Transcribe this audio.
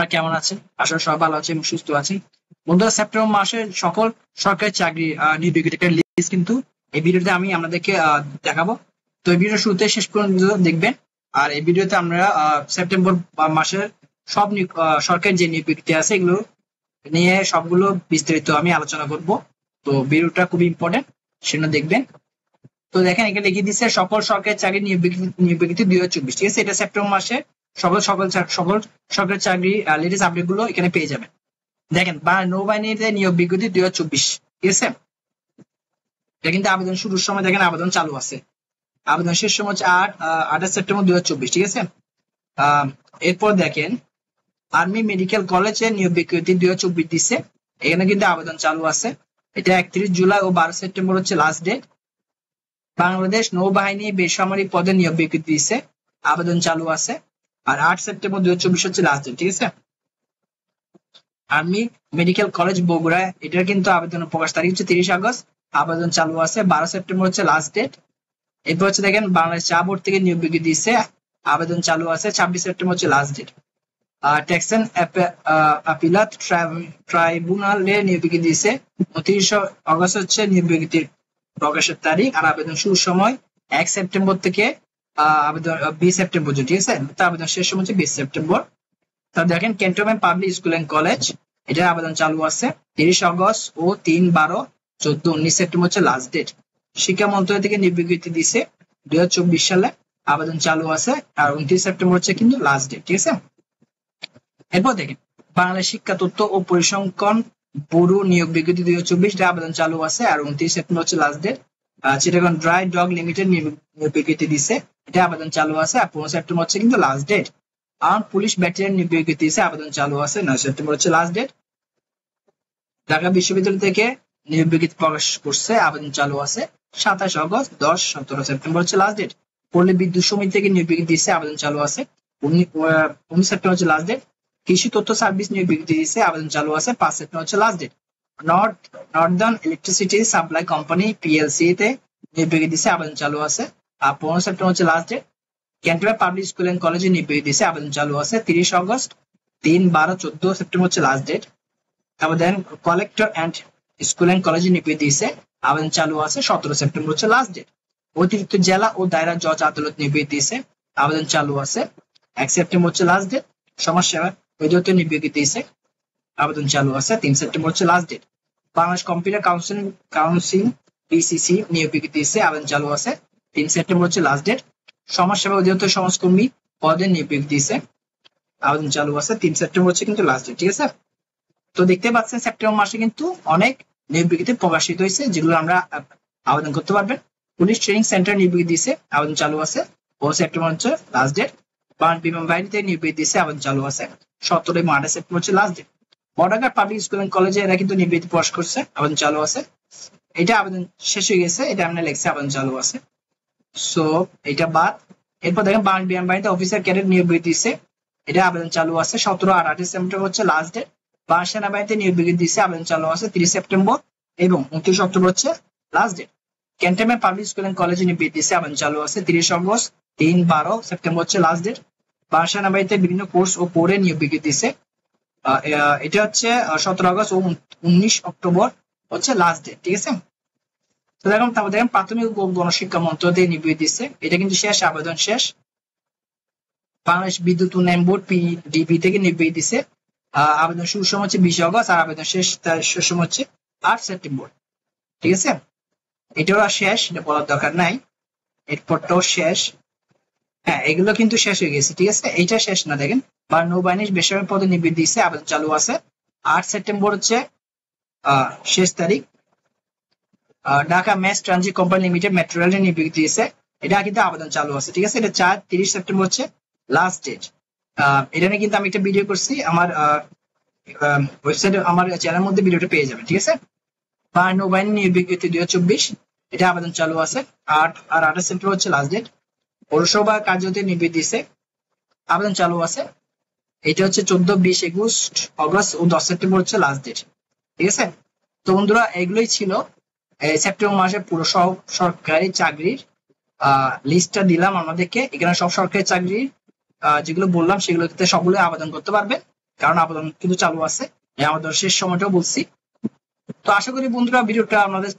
আপনারা কেমন আছেন? আসলে সবাই ভালো আছে এবং সুস্থ আছেন। বন্ধুরা, সেপ্টেম্বর মাসে সকল সরকারি চাকরি নিয়োগের লিস্ট কিন্তু এই ভিডিওতে আমি আপনাদেরকে দেখাবো। তো এই ভিডিও শুরুতে শেষ পর্যন্ত দেখবেন। আর এই ভিডিওতে আমরা সেপ্টেম্বর মাসের সব সরকারি যে নিয়োগ বিজ্ঞপ্তি আছে এগুলো নিয়ে সবগুলো বিস্তারিত আমি আলোচনা করব। তো ভিডিওটা খুবই ইম্পর্টেন্ট, সেটা দেখবেন। তো দেখেন এখানে লিখে দিচ্ছে সকল সরকারি চাকরি নিয়োগ বিজ্ঞপ্তি 2024, ঠিক আছে? এটা সেপ্টেম্বর মাসে সকল সরকারি চাকরি লেটেস্ট আপডেট গুলো এখানে পেয়ে যাবেন। দেখেন নৌবাহিনীতে নিয়োগ বিজ্ঞপ্তি 2024, ঠিক আছে? এটা কিন্তু আবেদন শুরুর সময় দেখেন আবেদন চালু আছে, আবেদন শেষ সময় হচ্ছে 28 সেপ্টেম্বর 2024, ঠিক আছে? এরপর দেখেন আর্মি মেডিকেল কলেজে নিয়োগ বিজ্ঞপ্তি 2024 দিচ্ছে, এখানে কিন্তু আবেদন চালু আছে। এটা 31 জুলাই ও 12 সেপ্টেম্বর হচ্ছে লাস্ট ডেট। বাংলাদেশ নৌবাহিনী বেসামরিক পদে নিয়োগ বিজ্ঞপ্তি দিচ্ছে, আবেদন চালু আছে। আর 8 সেপ্টেম্বর 2024 হচ্ছে লাস্ট ডেট, ঠিক আছে? আর্মি মেডিকেল কলেজ বগুড়া, এটার কিন্তু আবেদন প্রকাশ তারিখ হচ্ছে 30 আগস্ট, আবেদন চালু আছে। 12 সেপ্টেম্বর হচ্ছে লাস্ট ডেট। এরপর হচ্ছে দেখেন বাংলাদেশ চা বোর্ড থেকে নিয়োগ বিজ্ঞপ্তি দিচ্ছে, আবেদন চালু আছে। 26 সেপ্টেম্বর হচ্ছে লাস্ট ডেট। টেক্সান আপিলাত ট্রাইব্যুনালে নিয়োগ বিজ্ঞপ্তি দিচ্ছে, 29 আগস্ট হচ্ছে নিয়োগ বিজ্ঞপ্তির প্রকাশের তারিখ। আর আবেদন শুরুর সময় 1 সেপ্টেম্বর থেকে আবেদন 20 সেপ্টেম্বর, ঠিক আছে? আবেদন শেষ সময় হচ্ছে 20 সেপ্টেম্বর। তারপর দেখেন cantonment public school and college, এটার আবেদন চালু আছে। 30 আগস্ট ও 3, 12, 14, 19 সেপ্টেম্বর হচ্ছে লাস্ট ডেট। শিক্ষা মন্ত্রণালয় থেকে নিয়োগ বিজ্ঞপ্তি দিচ্ছে 2024 সালে, আবেদন চালু আছে। আর 29 সেপ্টেম্বর হচ্ছে কিন্তু লাস্ট ডেট, ঠিক আছে? এরপর দেখেন বাংলাদেশ শিক্ষা তথ্য ও পরিসংখ্যান ব্যুরো নিয়োগ বিজ্ঞপ্তি 2024, আবেদন চালু আছে। আর 29 সেপ্টেম্বর হচ্ছে last date. Chittagong dry dock limited নিয়োগ বিজ্ঞপ্তি দিচ্ছে, এটা আবেদন চালু আছে। আর 15 সেপ্টেম্বর হচ্ছে কিন্তু last date. Armed police battalion নিয়োগ বিজ্ঞপ্তি দিচ্ছে, আবেদন চালু আছে। 9 সেপ্টেম্বর হচ্ছে লাস্ট ডেট। ঢাকা বিশ্ববিদ্যালয় থেকে নিয়োগ বিজ্ঞপ্তি প্রকাশ করছে, আবেদন চালু আছে। 27 আগস্ট, 10, 17 সেপ্টেম্বর হচ্ছে লাস্ট ডেট। পল্লী বিদ্যুৎ সমিতি থেকে নিয়োগ বিজ্ঞপ্তি দিচ্ছে, আবেদন চালু আছে। 19 সেপ্টেম্বর হচ্ছে লাস্ট ডেট। কৃষি তথ্য সার্ভিস নিয়োগ বিজ্ঞপ্তি দিচ্ছে, আবেদন চালু আছে। 5 সেপ্টেম্বর হচ্ছে last date. Northern electricity supply company PLC তে নিয়োগ বিজ্ঞপ্তি দিচ্ছে, আবেদন চালু আছে। আর 15 সেপ্টেম্বর হচ্ছে last date. Cantonment public school and কলেজে নিয়োগ বিজ্ঞপ্তি দিচ্ছে, আবেদন চালু আছে। 30 আগস্ট, 3, 12, 14 সেপ্টেম্বর হচ্ছে লাস্ট ডেট। তারপর দেন কালেক্টর এন্ড স্কুল এন্ড কলেজে নিয়োগ বিজ্ঞপ্তি দিচ্ছে, আবেদন চালু আছে। 17 সেপ্টেম্বর হচ্ছে লাস্ট ডেট। অতিরিক্ত জেলা ও দায়রা জজ আদালত নিয়োগ বিজ্ঞপ্তি দিচ্ছে, আবেদন চালু আছে। 1 সেপ্টেম্বর হচ্ছে লাস্ট ডেট। সমাজসেবা অধিদপ্তর নিয়োগ বিজ্ঞপ্তি দিচ্ছে, আবেদন চালু আছে। 3 সেপ্টেম্বর হচ্ছে last date. Bangladesh computer council BCC নিয়োগ বিজ্ঞপ্তি দিচ্ছে, আবেদন চালু আছে। 3 সেপ্টেম্বর হচ্ছে লাস্ট ডেট। সমাজসেবা অধিদপ্তর সমাজকর্মী পদে নিয়োগ বিজ্ঞপ্তি দিচ্ছে, আবেদন চালু আছে। 3 সেপ্টেম্বর হচ্ছে কিন্তু লাস্ট ডেট, ঠিক আছে? তো দেখতে পাচ্ছেন সেপ্টেম্বর মাসে কিন্তু অনেক নিয়োগ বিজ্ঞপ্তি প্রকাশিত হয়েছে, যেগুলো আমরা আবেদন করতে পারবেন। পুলিশ ট্রেনিং সেন্টার নিয়োগ বিজ্ঞপ্তি দিচ্ছে, আবেদন চালু আছে। 4 সেপ্টেম্বর হচ্ছে লাস্ট ডেট। বিমান বাহিনীতে নিয়োগ বিজ্ঞপ্তি দিচ্ছে, আবেদন চালু আছে। 17 এবং 28 সেপ্টেম্বর হচ্ছে last date. Border public school and কলেজে এরা কিন্তু নিয়োগ বিজ্ঞপ্তি প্রকাশ করছে, আবেদন চালু আছে। এটা আবেদন শেষ হয়ে গেছে, এটা আমরা লিখছি আবেদন চালু আছে। সো এটা বাদ। এরপর দেখেন বাংলাদেশ বিমান বাহিনীতে অফিসার ক্যাডেট নিয়োগ বিজ্ঞপ্তি দিচ্ছে, এটা আবেদন চালু আছে। 17 আর 28 সেপ্টেম্বর হচ্ছে লাস্ট ডেট। বাংলাদেশ সেনাবাহিনীতে নিয়োগ বিজ্ঞপ্তি দিচ্ছে, আবেদন চালু আছে। 30 সেপ্টেম্বর এবং 29 অক্টোবর হচ্ছে last date. Cantonment public school and কলেজে নিয়োগ বিজ্ঞপ্তি দিচ্ছে, আবেদন চালু আছে। 30 আগস্ট, 3, 12 সেপ্টেম্বর হচ্ছে লাস্ট ডেট। বাংলাদেশ সেনাবাহিনীতে বিভিন্ন কোর্স ও কোরে নিয়োগ বিজ্ঞপ্তি দিচ্ছে, এটা হচ্ছে 17 আগস্ট ও 19 অক্টোবর হচ্ছে লাস্ট ডেট, ঠিক আছে? তো দেখুন তারপর দেখেন প্রাথমিক ও গণশিক্ষা মন্ত্রণালয় নিয়োগ বিজ্ঞপ্তি দিচ্ছে, এটা কিন্তু শেষ, আবেদন শেষ। বাংলাদেশ বিদ্যুৎ উন্নয়ন বোর্ড পিডিবি থেকে নিয়োগ বিজ্ঞপ্তি দিচ্ছে, আবেদন শুরুর সময় হচ্ছে 20 আগস্ট আর আবেদন শেষ সময় হচ্ছে 8 সেপ্টেম্বর, ঠিক আছে? এটাও শেষ, এটা বলার দরকার নাই। এরপরটাও শেষ। হ্যাঁ, এগুলো কিন্তু শেষ হয়ে গেছে, ঠিক আছে? এইটা শেষ না। দেখেন বা নৌবাহিনীর বেসামরিক পদে নিয়োগ বিজ্ঞপ্তি দিচ্ছে, আবেদন চালু আছে। 8 সেপ্টেম্বর হচ্ছে শেষ তারিখ। Dhaka mass transit company limited metro রেলের নিয়োগ বিজ্ঞপ্তি দিচ্ছে, এটা কিন্তু আবেদন চালু আছে, ঠিক আছে? এটা 30 সেপ্টেম্বর হচ্ছে লাস্ট ডেট। এটা নিয়ে কিন্তু আমি একটা ভিডিও করছি আমার ওয়েবসাইটে, আমার চ্যানেলের মধ্যে ভিডিওটা পেয়ে যাবেন, ঠিক আছে? বা নৌবাহিনী নিয়োগ বিজ্ঞপ্তি 2024, এটা আবেদন চালু আছে। 8 আর 28 সেপ্টেম্বর হচ্ছে লাস্ট ডেট। পৌরসভা কার্যালয়তে নিয়োগ বিজ্ঞপ্তি দিচ্ছে, আবেদন চালু আছে। এটা হচ্ছে 14, 20, 21 আগস্ট ও 10 সেপ্টেম্বর হচ্ছে লাস্ট ডেট, ঠিক আছে? তো বন্ধুরা, এগুলোই ছিল সেপ্টেম্বর মাসে পুরো সব সরকারি চাকরির লিস্টটা দিলাম আমাদেরকে। এখানে সব সরকারি চাকরির যেগুলো বললাম সেগুলোতে সবগুলো আবেদন করতে পারবেন। কারণ আবেদন কিন্তু চালু আছে, এই আবেদন শেষ সময়টাও বলছি। তো আশা করি বন্ধুরা ভিডিওটা আপনাদের